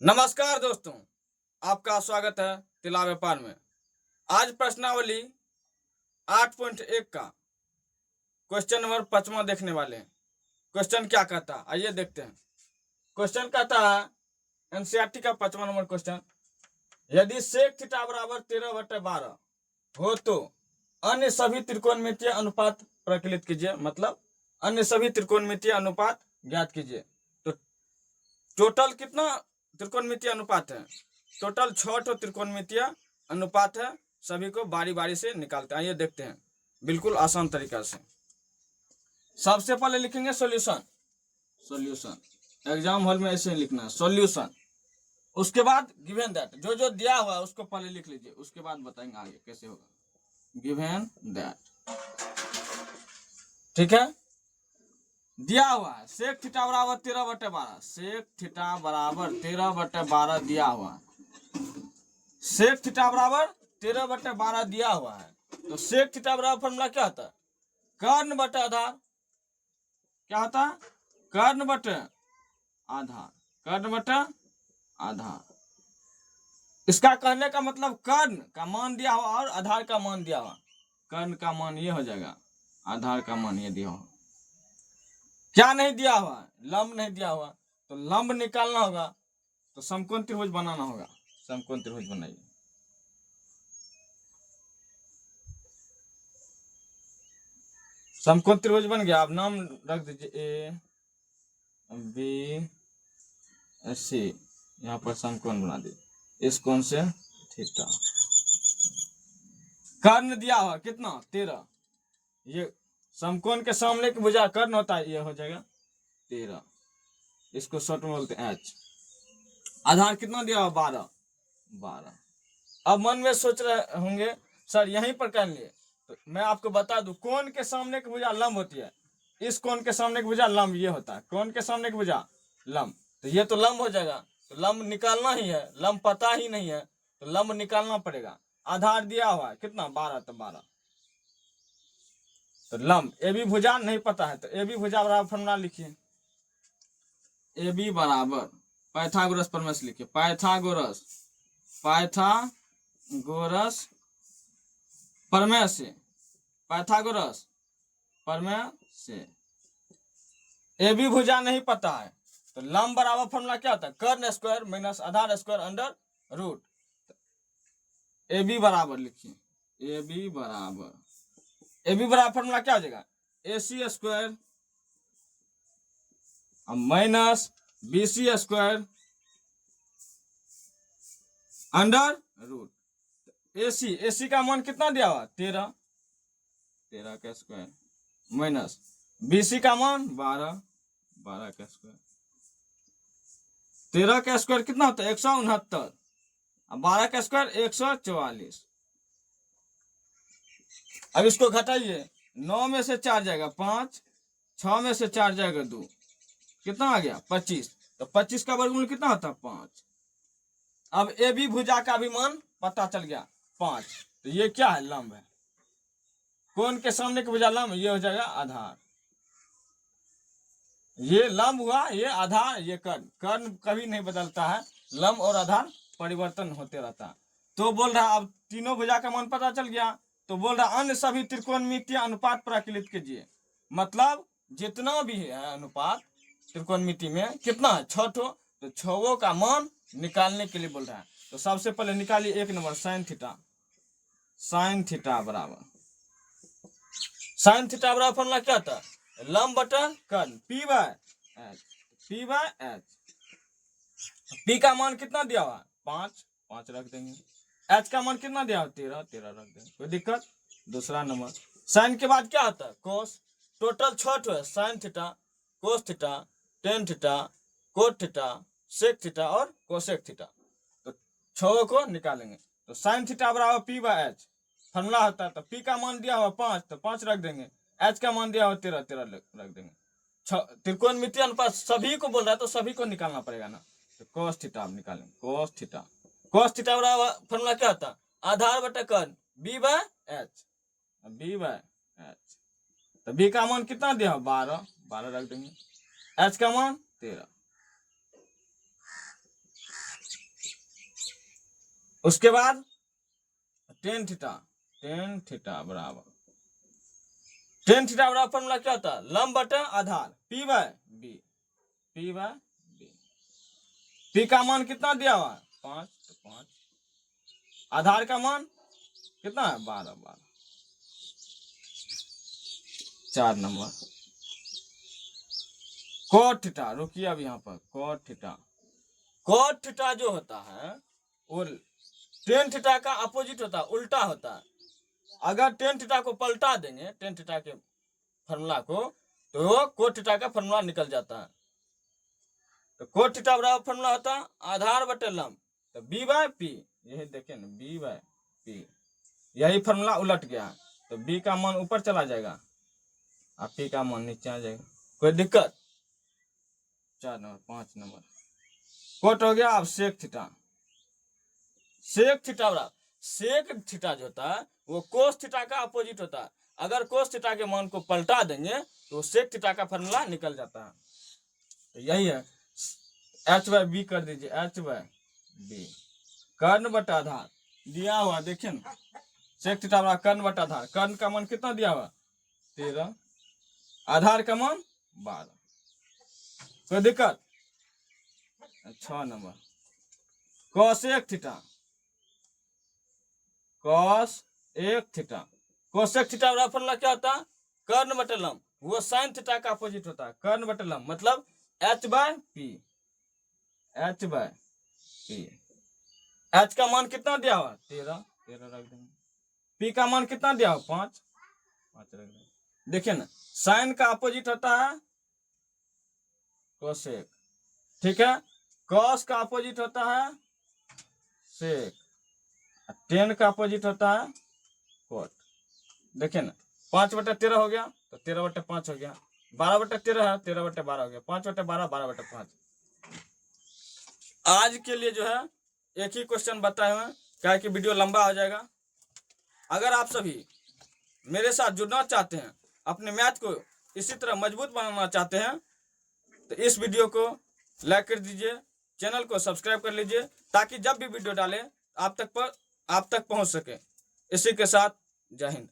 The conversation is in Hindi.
नमस्कार दोस्तों, आपका स्वागत है तिला व्यापार में। आज प्रश्नावली 8.1 का क्वेश्चन नंबर 5वां देखने वाले हैं। क्वेश्चन क्या कहता है आइए देखते हैं। क्वेश्चन कहता है एनसीईआरटी का 5वां नंबर क्वेश्चन, यदि सेक थीटा बराबर 13/12 हो तो अन्य सभी त्रिकोणमितीय अनुपात प्रकलित कीजिए। मतलब अन्य सभी त्रिकोणमितीय अनुपात ज्ञात कीजिए। तो टोटल कितना त्रिकोणमितीय अनुपात है? टोटल 6 त्रिकोणमितीय अनुपात है। सभी को बारी बारी से निकालते हैं। ये देखते हैं बिल्कुल आसान तरीका से। सबसे पहले लिखेंगे सॉल्यूशन। सॉल्यूशन एग्जाम हॉल में ऐसे ही लिखना है, सॉल्यूशन। उसके बाद गिवन दैट, जो जो दिया हुआ है उसको पहले लिख लीजिए, उसके बाद बताएंगे आगे कैसे होगा। गिवन दैट, ठीक है। दिया हुआ है सेक थीटा बराबर 13/12। सेक थीटा बराबर 13/12 दिया हुआ है। सेक थीटा बराबर 13/12 दिया हुआ है। तो सेक थीटा बराबर फॉर्मूला क्या होता है? कर्ण बटे आधार। क्या होता है? कर्ण बटे आधार। कर्ण बटे आधार। इसका कहने का मतलब कर्ण का मान दिया हुआ और आधार का मान दिया हुआ। कर्ण का मान ये हो जाएगा, आधार का मान ये दिया हुआ। क्या नहीं दिया हुआ? लंब नहीं दिया हुआ। तो लंब निकालना होगा, तो समकोण त्रिभुज बनाना होगा। समकोण त्रिभुज बनाइए। समकोण त्रिभुज बन गया। अब नाम रख दीजिए ए बी सी। यहाँ पर समकोण बना दीजिए। इस कोण से थीटा। कर्ण दिया हुआ कितना? 13। ये समकोण के सामने की भुजा कर्ण होता है, ये हो जाएगा 13। इसको शॉर्ट में बोलते हैं एच। आधार कितना दिया हुआ? 12। अब मन में सोच रहे होंगे सर यहीं पर कर लिए। तो मैं आपको बता दूं, कोण के सामने की भुजा लंब होती है। इस कोण के सामने की भुजा लंब ये होता है। कोण के सामने की भुजा लंब, तो ये तो लंब हो जाएगा। तो लंब निकालना ही है, लंब पता ही नहीं है तो लंब निकालना पड़ेगा। आधार दिया हुआ है कितना? 12। तो 12 तो लंब ए बी भुजा नहीं पता है, तो ए बी भुजा बराबर फॉर्मूला लिखिए। ए बी बराबर पाइथागोरस प्रमेय से लिखिए। पाइथागोरस प्रमेय से, पाइथागोरस प्रमेय से ए बी भुजा नहीं पता है तो लंब बराबर फॉर्मूला क्या होता है? कर्ण स्क्वायर माइनस आधार square under root. A B बराबर लिखिए। ए बी बराबर फॉर्मूला क्या हो जाएगा? A C square minus B C square under root. A C का मान कितना दिया हुआ? 13 का स्क्वायर माइनस बी सी का मान 12 का स्क्वायर। 13 का स्क्वायर कितना होता है? 169। अब 12 का स्क्वायर 144। अब इसको घटाइए। 9 में से 4 जाएगा 5, 6 में से 4 जाएगा 2, कितना आ गया? 25। तो 25 का वर्गमूल कितना होता है? 5। अब ए बी भुजा का भी मान पता चल गया 5। तो ये क्या है? लंब है। कोण के सामने की भुजा लंब, ये हो जाएगा आधार। ये लंब हुआ, ये आधार, ये कर्ण। कर्ण कभी नहीं बदलता है, लंब और आधार परिवर्तन होते रहता है। तो बोल रहा अब तीनों भुजा का मान पता चल गया, तो बोल रहा अन्य सभी त्रिकोणमितीय अनुपात प्रकलित कीजिए। मतलब जितना भी है अनुपात त्रिकोणमिति में कितना है? 6 ठो। तो 6 का मान निकालने के लिए बोल रहा है। तो सबसे पहले निकालिए 1 number sine theta. Sign theta बराबर फॉर्मूला क्या था? लंब बटा कर्ण पी बाय एच। पी का मान कितना दिया हुआ? 5 रख देंगे। एच का मान कितना दिया हुआ? 13 रख देंगे। कोई दिक्कत? दूसरा नंबर साइन के बाद क्या आता है? कोस। टोटल 6 है, sine theta, cos theta, tan theta, cot theta, sec theta और कोसेक थीटा। तो 6 को निकालेंगे। तो साइन थीटा बराबर पी बाय एच फॉर्मूला होता है। तो पी का मान दिया हुआ 5, तो 5 रख देंगे। एच का मान दिया हुआ 13 रख देंगे। त्रिकोणमितीय अनुपात सभी को बोल रहा है तो सभी को निकालना पड़ेगा ना। तो cos थीटा आप निकालेंगे। cos थीटा बराबर फॉर्मूला क्या होता है? आधार बटा कर्ण b बाय एच। तो b का मान कितना दिया हो? 12 रख देंगे। h का मान 13। उसके बाद टेन थीटा बराबर फॉर्मूला क्या होता है? लंब बटे आधार P बाय बी। P का मान कितना दिया हुआ है? 5, तो 5। आधार का मान कितना है? 12। 4 नंबर cot थीटा। रुकिए अब यहाँ पर cot थीटा जो होता है वो टेन थीटा का अपोजिट होता है, उल्टा होता है। अगर टेन थीटा को पलटा देंगे, टेन थीटा के फॉर्मूला को, तो cot थीटा का फॉर्मूला निकल जाता है। तो cot थीटा बराबर फॉर्मूला होता है आधार बटे लंब, तो B बाय P। यही देखें ना, B बाय P। यही फॉर्मूला उलट गया, तो B का मान ऊपर चला जाएगा और P का मान नीचे आ जाएगा। कोई दिक्कत? 4 नंबर। 5 नंबर कोट हो गया। अब सेक थीटा बराबर सेक थीटा जो होता है वो कोस थीटा का अपोजिट होता है। अगर कोस थीटा के मान को पलटा देंगे तो सेक थीटा का फॉर्मूला निकल जाता है। तो यही है, H बाय बी कर दीजिए, H बाय बी। कर्ण बटा आधार दिया हुआ, देखिए ना, सेक थीटा बराबर कर्ण बटा आधार। कर्ण का मान कितना दिया हुआ? 13। आधार का मान 12। कोई दिक्कत? 6 number cosec theta cosec theta बराबर फॉर्मूला क्या होता है? कर्ण बटे लंब। वो साइन थीटा का अपोजिट होता है, कर्ण बटे लंब, मतलब H बाय पी। H का मान कितना दिया हुआ? 13 रख देंगे। P का मान कितना दिया हुआ? 5 रख देंगे। देखिए ना, साइन का अपोजिट होता है कोसेक, ठीक है। कॉस का अपोजिट होता है सेक, टेन का अपोजिट होता है कोट। देखिए ना, 5/13 हो गया, तो 13/5 हो गया। 12/13 है, 13/12 हो गया। 5/12 12/5। आज के लिए जो है एक ही क्वेश्चन बताए हुए, क्या कि वीडियो लंबा हो जाएगा। अगर आप सभी मेरे साथ जुड़ना चाहते हैं, अपने मैथ को इसी तरह मजबूत बनाना चाहते हैं, तो इस वीडियो को लाइक कर दीजिए, चैनल को सब्सक्राइब कर लीजिए, ताकि जब भी वीडियो डालें आप तक पहुंच सके। इसी के साथ जय हिंद।